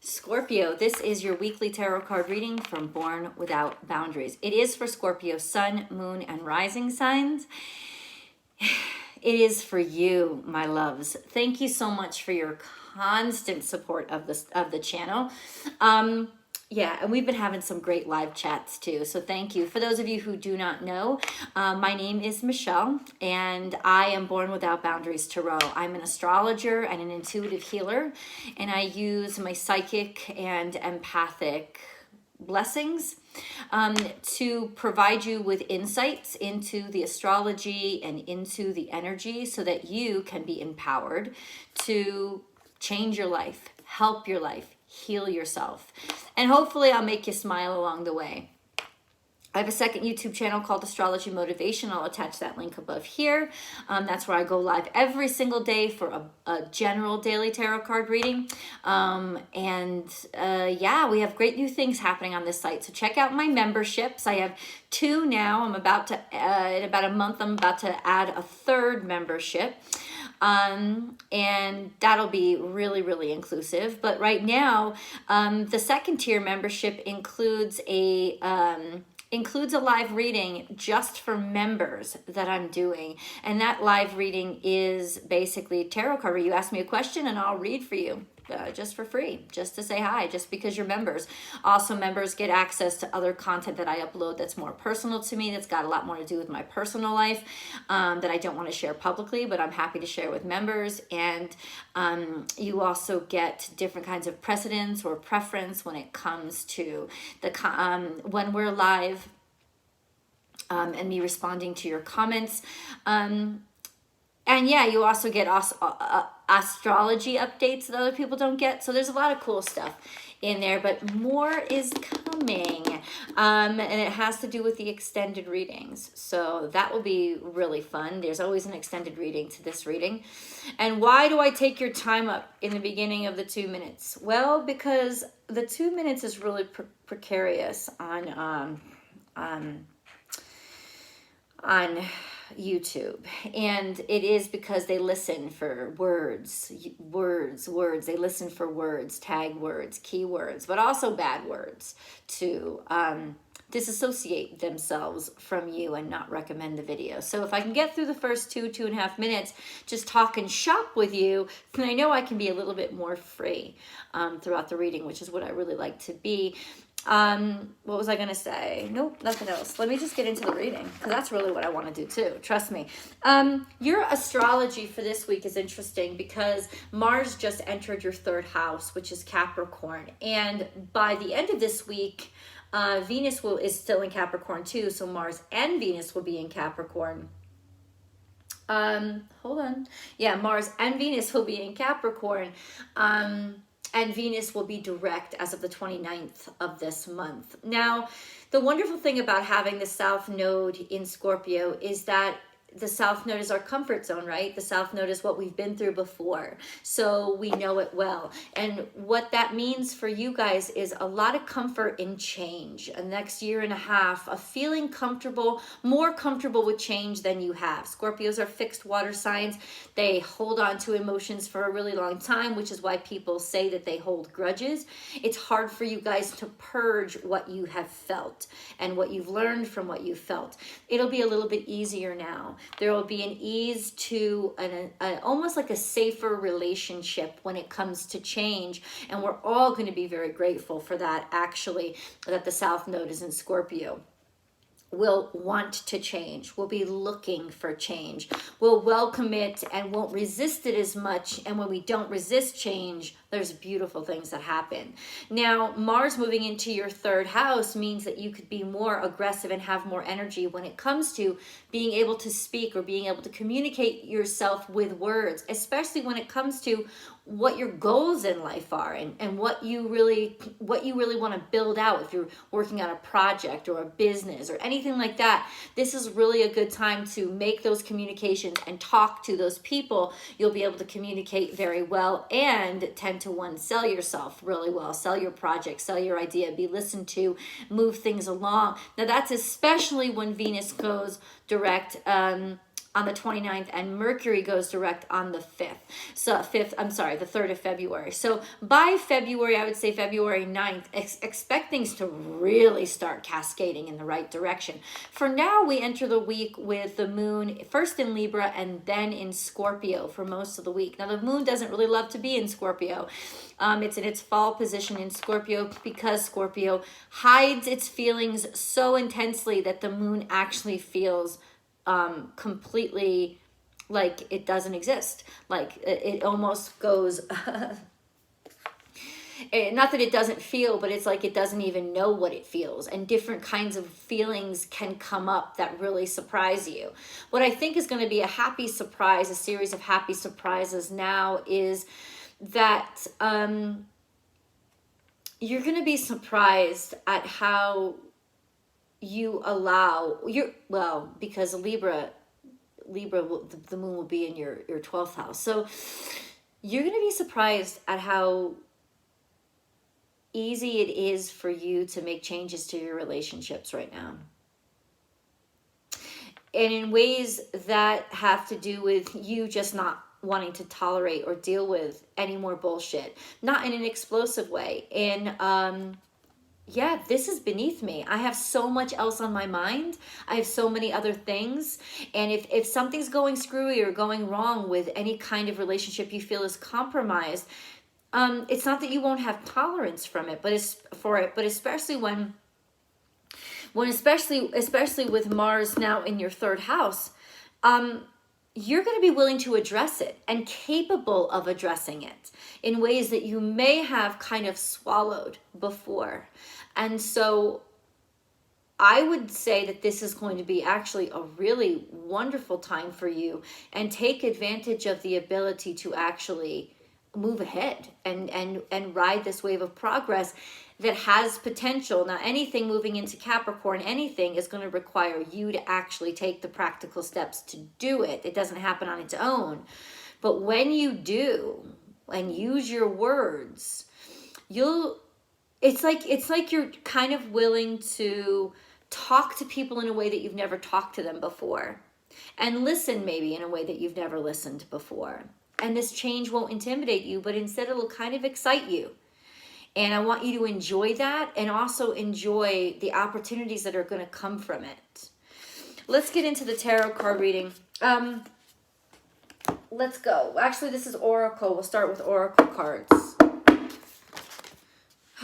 Scorpio, this is your weekly tarot card reading from Born Without Boundaries. It is for Scorpio sun, moon, and rising signs. It is for you, my loves. Thank you so much for your constant support of the channel. Yeah, and we've been having some great live chats too, so thank you. For those of you who do not know, my name is Michelle, and I am Born Without Boundaries Tarot. I'm an astrologer and an intuitive healer, and I use my psychic and empathic blessings to provide you with insights into the astrology and into the energy so that you can be empowered to change your life, help your life, heal yourself, and hopefully I'll make you smile along the way. I have a second YouTube channel called Astrology Motivation. I'll attach that link above here. That's where I go live every single day for a general daily tarot card reading. Yeah, we have great new things happening on this site. So check out my memberships. I have 2 now. I'm about to, in about a month, I'm about to add a 3rd membership. And that'll be really, really inclusive. But right now, the 2nd tier membership includes a live reading just for members that I'm doing. And that live reading is basically tarot card. You ask me a question and I'll read for you. Just for free, just to say hi, just because you're members. Also, members get access to other content that I upload that's more personal to me, that's got a lot more to do with my personal life, that I don't want to share publicly, but I'm happy to share with members. And you also get different kinds of precedence or preference when it comes to the when we're live, and me responding to your comments. And yeah, you also get astrology updates that other people don't get. So there's a lot of cool stuff in there, but more is coming. And it has to do with the extended readings. So that will be really fun. There's always an extended reading to this reading. And why do I take your time up in the beginning of the 2 minutes? Well, because the 2 minutes is really precarious on YouTube, and it is because they listen for words. They listen for words, tag words, keywords, but also bad words to disassociate themselves from you and not recommend the video. So if I can get through the first 2.5 minutes just talking shop with you, then I know I can be a little bit more free throughout the reading, which is what I really like to be. What was I going to say? Nope, nothing else. Let me just get into the reading, because that's really what I want to do too. Trust me. Your astrology for this week is interesting because Mars just entered your 3rd house, which is Capricorn. And by the end of this week, Venus is still in Capricorn too. So Mars and Venus will be in Capricorn. Hold on. Yeah, Mars and Venus will be in Capricorn. And Venus will be direct as of the 29th of this month. Now, the wonderful thing about having the South Node in Scorpio is that the South Node is our comfort zone, right? The South Node is what we've been through before, so we know it well. And what that means for you guys is a lot of comfort in change. A next 1.5 years of feeling comfortable, more comfortable with change than you have. Scorpios are fixed water signs. They hold on to emotions for a really long time, which is why people say that they hold grudges. It's hard for you guys to purge what you have felt and what you've learned from what you've felt. It'll be a little bit easier now. There will be an ease to almost like a safer relationship when it comes to change. And we're all going to be very grateful for that, actually, that the South Node is in Scorpio. Will want to change, will be looking for change, will welcome it and won't resist it as much. And when we don't resist change, there's beautiful things that happen. Now, Mars moving into your 3rd house means that you could be more aggressive and have more energy when it comes to being able to speak or being able to communicate yourself with words, especially when it comes to what your goals in life are and what you really want to build out. If you're working on a project or a business or anything like that, this is really a good time to make those communications and talk to those people. You'll be able to communicate very well and 10-to-1 sell yourself really well, sell your project, sell your idea, be listened to, move things along. Now that's especially when Venus goes direct on the 29th, and Mercury goes direct on the 5th. So the 3rd of February. So by February, I would say February 9th, expect things to really start cascading in the right direction. For now, we enter the week with the moon first in Libra and then in Scorpio for most of the week. Now, the moon doesn't really love to be in Scorpio. It's in its fall position in Scorpio because Scorpio hides its feelings so intensely that the moon actually feels completely like it doesn't exist. Like it almost goes, not that it doesn't feel, but it's like it doesn't even know what it feels. And different kinds of feelings can come up that really surprise you. What I think is going to be a happy surprise, a series of happy surprises now, is that you're going to be surprised at how you allow because Libra, the moon will be in your 12th house. So you're going to be surprised at how easy it is for you to make changes to your relationships right now. And in ways that have to do with you just not wanting to tolerate or deal with any more bullshit. Not in an explosive way. And yeah, this is beneath me. I have so much else on my mind. I have so many other things. And if something's going screwy or going wrong with any kind of relationship you feel is compromised, it's not that you won't have tolerance from it, but especially especially with Mars now in your 3rd house, you're going to be willing to address it and capable of addressing it in ways that you may have kind of swallowed before. And so I would say that this is going to be actually a really wonderful time for you, and take advantage of the ability to actually move ahead and ride this wave of progress that has potential. Now, anything moving into Capricorn, anything is going to require you to actually take the practical steps to do it. It doesn't happen on its own. But when you do and use your words, it's like you're kind of willing to talk to people in a way that you've never talked to them before, and listen maybe in a way that you've never listened before. And this change won't intimidate you, but instead it'll kind of excite you. And I want you to enjoy that, and also enjoy the opportunities that are going to come from it. Let's get into the tarot card reading. Let's go. Actually, this is Oracle. We'll start with Oracle cards.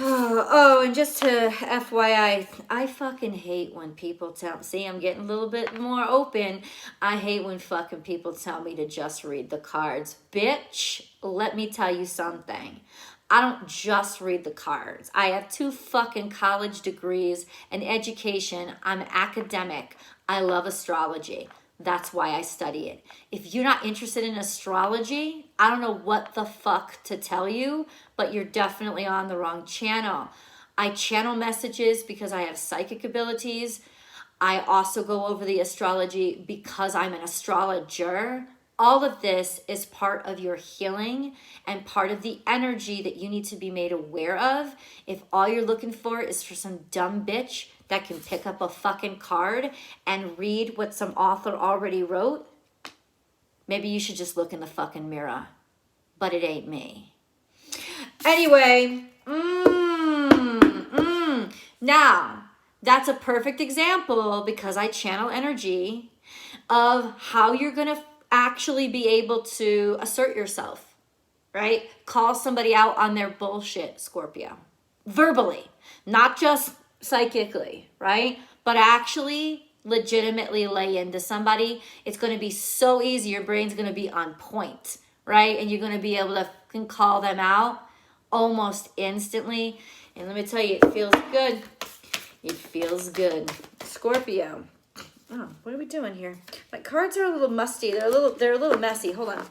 Oh, and just to FYI, I fucking hate when people see, I'm getting a little bit more open. I hate when fucking people tell me to just read the cards. Bitch, let me tell you something. I don't just read the cards. I have 2 fucking college degrees and education. I'm academic. I love astrology. That's why I study it. If you're not interested in astrology, I don't know what the fuck to tell you, but you're definitely on the wrong channel. I channel messages because I have psychic abilities. I also go over the astrology because I'm an astrologer. All of this is part of your healing and part of the energy that you need to be made aware of. If all you're looking for is for some dumb bitch that can pick up a fucking card and read what some author already wrote, maybe you should just look in the fucking mirror. But it ain't me. Anyway, now, that's a perfect example, because I channel energy, of how you're going to actually be able to assert yourself, right? Call somebody out on their bullshit, Scorpio. Verbally, not just psychically, right? But actually legitimately lay into somebody. It's going to be so easy. Your brain's going to be on point, right? And you're going to be able to fucking call them out almost instantly. And let me tell you, it feels good. It feels good. Scorpio. Oh, what are we doing here? My cards are a little musty. They're a little messy. Hold on.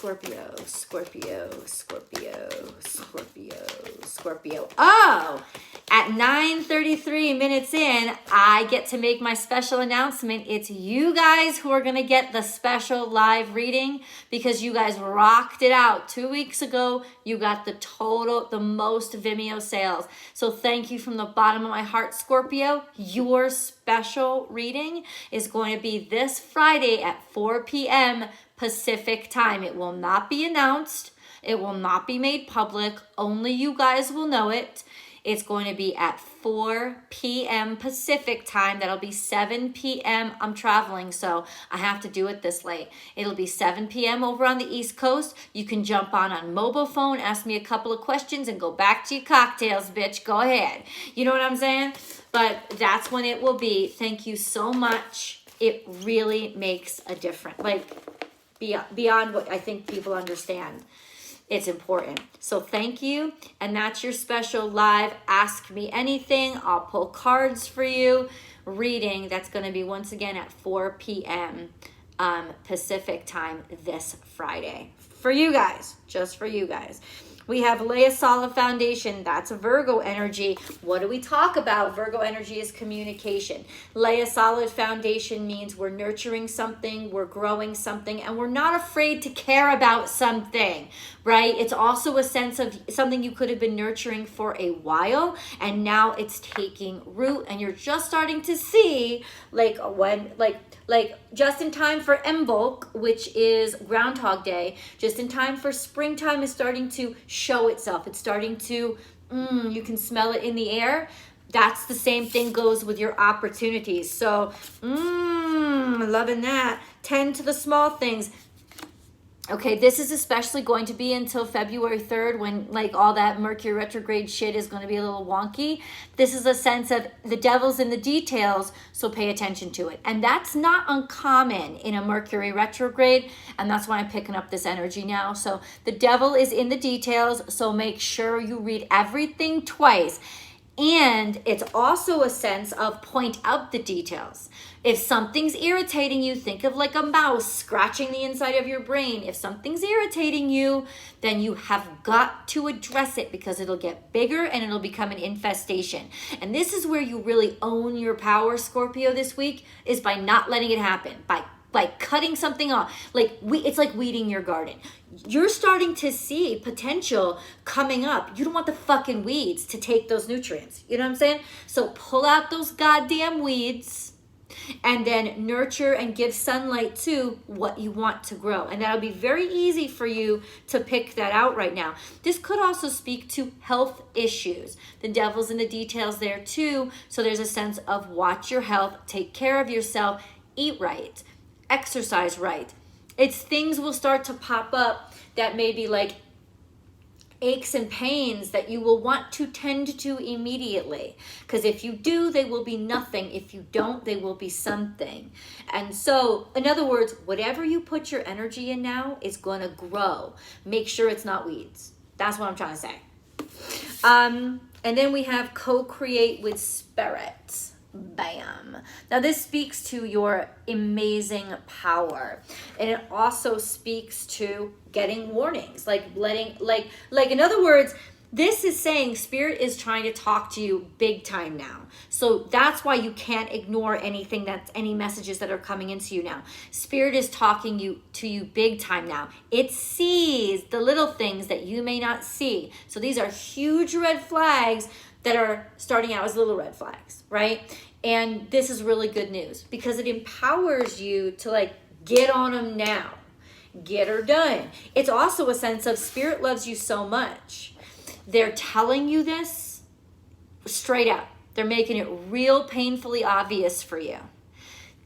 Scorpio, Scorpio, Scorpio, Scorpio, Scorpio. Oh, at 9:33 minutes in, I get to make my special announcement. It's you guys who are going to get the special live reading because you guys rocked it out. 2 weeks ago, you got the most Vimeo sales. So thank you from the bottom of my heart, Scorpio. Your special reading is going to be this Friday at 4 p.m. Pacific time. It will not be announced. It will not be made public. Only you guys will know it. It's going to be at 4 p.m. Pacific time. That'll be 7 p.m. I'm traveling, so I have to do it this late. It'll be 7 p.m. over on the East Coast. You can jump on mobile phone, ask me a couple of questions, and go back to your cocktails, bitch. Go ahead. You know what I'm saying? But that's when it will be. Thank you so much. It really makes a difference. Like, beyond what I think people understand. It's important. So thank you. And that's your special live Ask Me Anything. I'll pull cards for you. Reading. That's going to be once again at 4 p.m. Pacific time this Friday. For you guys. Just for you guys. We have lay a solid foundation. That's a Virgo energy. What do we talk about? Virgo energy is communication. Lay a solid foundation means we're nurturing something, we're growing something, and we're not afraid to care about something, right? It's also a sense of something you could have been nurturing for a while, and now it's taking root, and you're just starting to see like just in time for Imbolc, which is Groundhog Day, just in time for springtime is starting to show itself. It's starting to, you can smell it in the air. That's the same thing goes with your opportunities. So, loving that. Tend to the small things. Okay, this is especially going to be until February 3rd when like all that Mercury retrograde shit is going to be a little wonky. This is a sense of the devil's in the details, so pay attention to it. And that's not uncommon in a Mercury retrograde, and that's why I'm picking up this energy now. So the devil is in the details, so make sure you read everything twice. And it's also a sense of point out the details. If something's irritating you, think of like a mouse scratching the inside of your brain. If something's irritating you, then you have got to address it because it'll get bigger and it'll become an infestation. And this is where you really own your power, Scorpio, this week, is by not letting it happen, by cutting something off. It's like weeding your garden. You're starting to see potential coming up. You don't want the fucking weeds to take those nutrients. You know what I'm saying? So pull out those goddamn weeds and then nurture and give sunlight to what you want to grow. And that'll be very easy for you to pick that out right now. This could also speak to health issues. The devil's in the details there too. So there's a sense of watch your health, take care of yourself, eat right, exercise right. It's things will start to pop up that may be like aches and pains that you will want to tend to immediately. Because if you do, they will be nothing. If you don't, they will be something. And so, in other words, whatever you put your energy in now is going to grow. Make sure it's not weeds. That's what I'm trying to say. And then we have co-create with spirit. Bam. Now this speaks to your amazing power, and it also speaks to getting warnings, like in other words, this is saying spirit is trying to talk to you big time now. So that's why you can't ignore anything any messages that are coming into you now. Spirit is talking to you big time now. It sees the little things that you may not see. So these are huge red flags that are starting out as little red flags, right? And this is really good news because it empowers you to get on them now, get her done. It's also a sense of spirit loves you so much. They're telling you this straight up. They're making it real painfully obvious for you.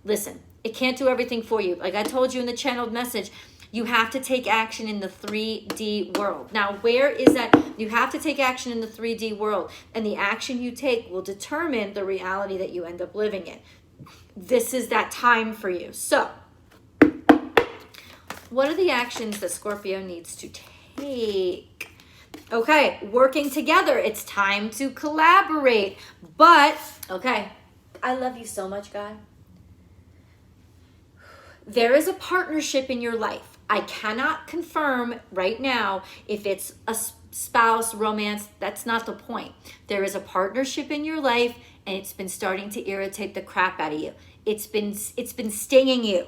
Listen, it can't do everything for you. Like I told you in the channeled message, you have to take action in the 3D world. Now, where is that? You have to take action in the 3D world. And the action you take will determine the reality that you end up living in. This is that time for you. So, what are the actions that Scorpio needs to take? Okay, working together. It's time to collaborate. But, okay, I love you so much, God. There is a partnership in your life. I cannot confirm right now if it's a spouse, romance. That's not the point. There is a partnership in your life, and it's been starting to irritate the crap out of you. It's been stinging you.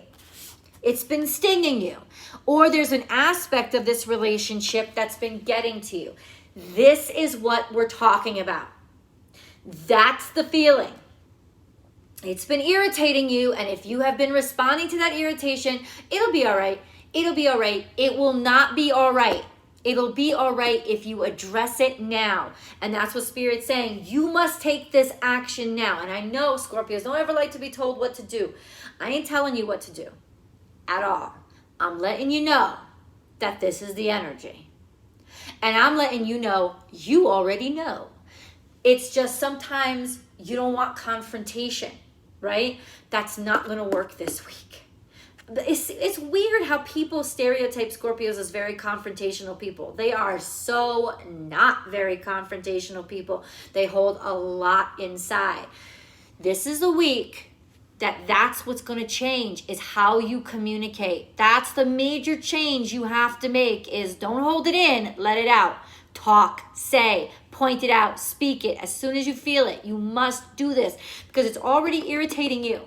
It's been stinging you. Or there's an aspect of this relationship that's been getting to you. This is what we're talking about. That's the feeling. It's been irritating you, and if you have been responding to that irritation, it'll be all right. It'll be all right. It will not be all right. It'll be all right if you address it now. And that's what Spirit's saying. You must take this action now. And I know Scorpios don't ever like to be told what to do. I ain't telling you what to do at all. I'm letting you know that this is the energy. And I'm letting you know you already know. It's just sometimes you don't want confrontation, right? That's not going to work this week. It's weird how people stereotype Scorpios as very confrontational people. They are so not very confrontational people. They hold a lot inside. This is a week that's what's going to change, is how you communicate. That's the major change you have to make, is don't hold it in, let it out. Talk, say, point it out, speak it. As soon as you feel it, you must do this because it's already irritating you.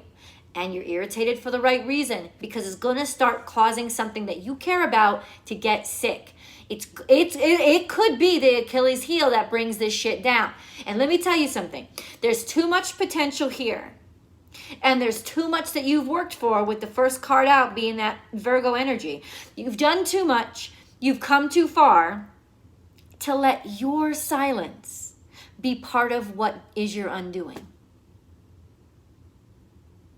And you're irritated for the right reason, because it's going to start causing something that you care about to get sick. It could be the Achilles heel that brings this shit down. And let me tell you something. There's too much potential here. And there's too much that you've worked for, with the first card out being that Virgo energy. You've done too much. You've come too far to let your silence be part of what is your undoing.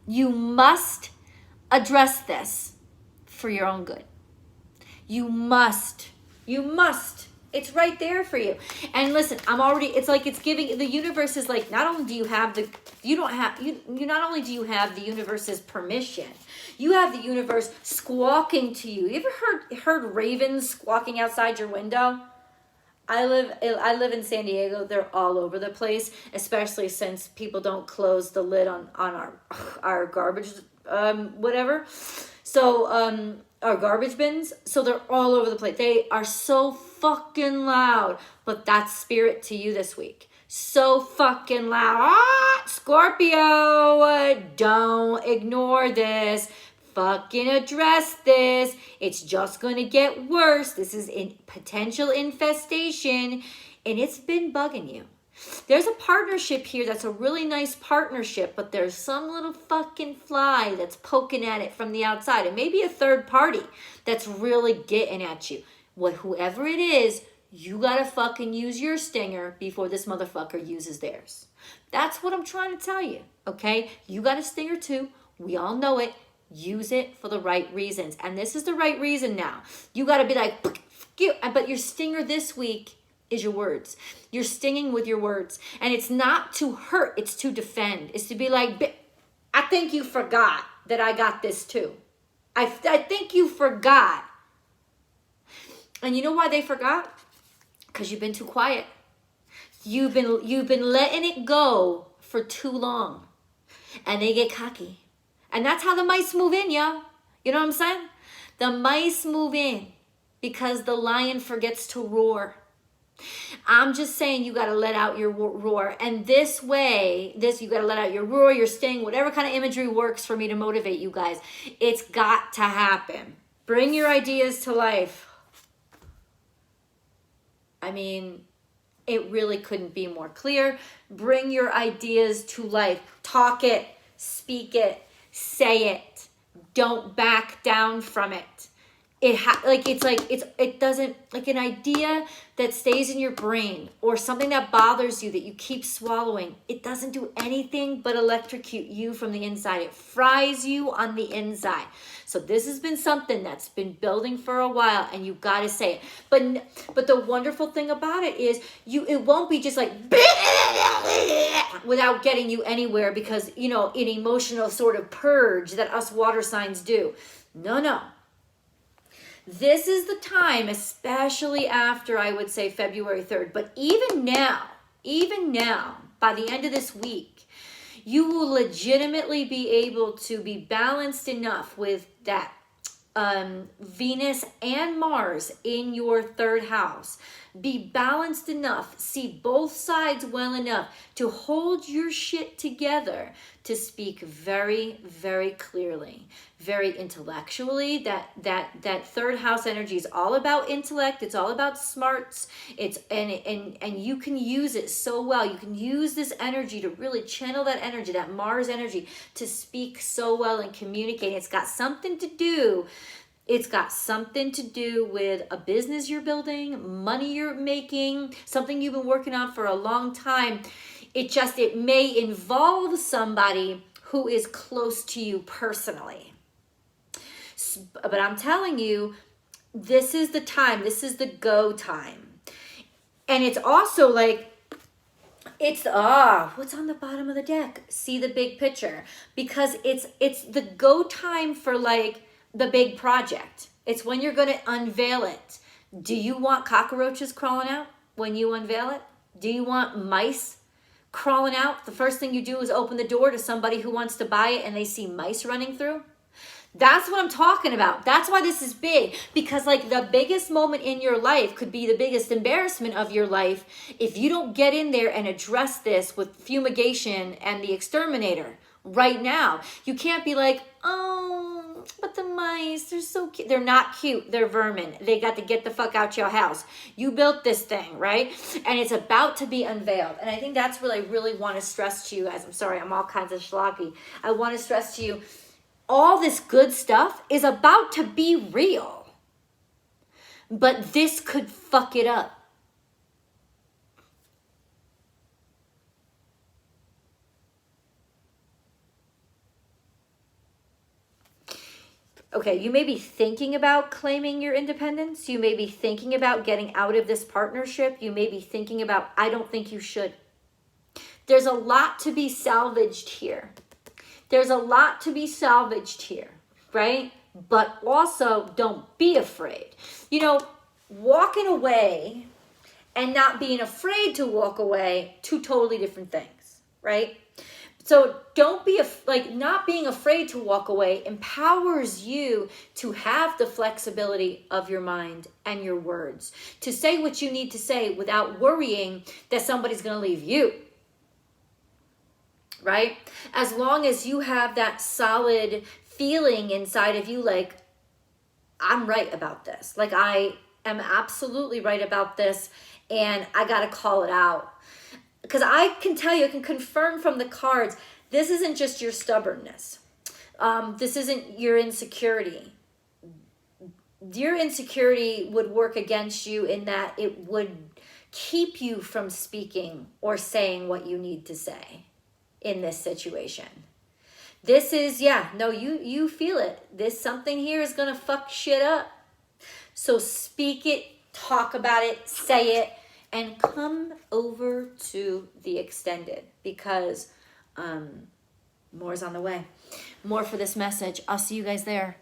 You must address this for your own good. You must. It's right there for you. And listen, it's like it's giving, the universe is like, not only do you have not only do you have the universe's permission, you have the universe squawking to you. You ever heard ravens squawking outside your window? I live in San Diego. They're all over the place, especially since people don't close the lid on our garbage, whatever. So, our garbage bins. So they're all over the place. They are so fucking loud, but that's Spirit to you this week. So fucking loud. Scorpio, don't ignore this. Fucking address this. It's just going to get worse. This is in potential infestation, and it's been bugging you. There's a partnership here that's a really nice partnership, but there's some little fucking fly that's poking at it from the outside, and maybe a third party that's really getting at you. Whoever it is, you got to fucking use your stinger before this motherfucker uses theirs. That's what I'm trying to tell you, okay? You got a stinger too. We all know it. Use it for the right reasons. And this is the right reason now. You got to be like, but your stinger this week is your words. You're stinging with your words. And it's not to hurt, it's to defend. It's to be like, I think you forgot that I got this too. I think you forgot. And you know why they forgot? Because you've been too quiet. You've been letting it go for too long. And they get cocky. And that's how the mice move in, yo. You know what I'm saying? The mice move in because the lion forgets to roar. I'm just saying you got to let out your roar. And this way, you got to let out your roar, your sting, whatever kind of imagery works for me to motivate you guys. It's got to happen. Bring your ideas to life. I mean, it really couldn't be more clear. Bring your ideas to life. Talk it. Speak it. Say it. Don't back down from it. It doesn't, like an idea that stays in your brain or something that bothers you that you keep swallowing. It doesn't do anything but electrocute you from the inside. It fries you on the inside. So this has been something that's been building for a while, and you got to say it. But the wonderful thing about it is it won't be just like without getting you anywhere, because, an emotional sort of purge that us water signs do. No. This is the time, especially after, I would say, February 3rd. But even now, by the end of this week, you will legitimately be able to be balanced enough with that Venus and Mars in your third house. Be balanced enough, see both sides well enough to hold your shit together, to speak very, very clearly, very intellectually. That third house energy is all about intellect. It's all about smarts. It's and you can use it so well. You can use this energy to really channel that energy, that Mars energy, to speak so well and communicate. It's got something to do. It's got something to do with a business you're building, money you're making, something you've been working on for a long time. It may involve somebody who is close to you personally. But I'm telling you, this is the time. This is the go time. And it's also like, it's, what's on the bottom of the deck? See the big picture. Because it's the go time for like, the big project. It's when you're going to unveil it. Do you want cockroaches crawling out when you unveil it? Do you want mice crawling out? The first thing you do is open the door to somebody who wants to buy it and they see mice running through. That's what I'm talking about. That's why this is big, because like the biggest moment in your life could be the biggest embarrassment of your life if you don't get in there and address this with fumigation and the exterminator right now. You can't be like, oh, but the mice, they're so cute. They're not cute. They're vermin. They got to get the fuck out your house. You built this thing, right? And it's about to be unveiled. And I think that's what I really want to stress to you guys. I'm sorry, I'm all kinds of schlocky. I want to stress to you, all this good stuff is about to be real. But this could fuck it up. Okay, you may be thinking about claiming your independence. You may be thinking about getting out of this partnership. You may be thinking about, I don't think you should. There's a lot to be salvaged here. There's a lot to be salvaged here, right? But also, don't be afraid. You know, walking away and not being afraid to walk away, two totally different things, right? So don't be, not being afraid to walk away empowers you to have the flexibility of your mind and your words, to say what you need to say without worrying that somebody's going to leave you, right? As long as you have that solid feeling inside of you, like, I'm right about this. Like, I am absolutely right about this, and I got to call it out. Because I can tell you, I can confirm from the cards, this isn't just your stubbornness. This isn't your insecurity. Your insecurity would work against you in that it would keep you from speaking or saying what you need to say in this situation. This is, you feel it. This something here is going to fuck shit up. So speak it, talk about it, say it, and come over to the extended, because more's on the way. More for this message. I'll see you guys there.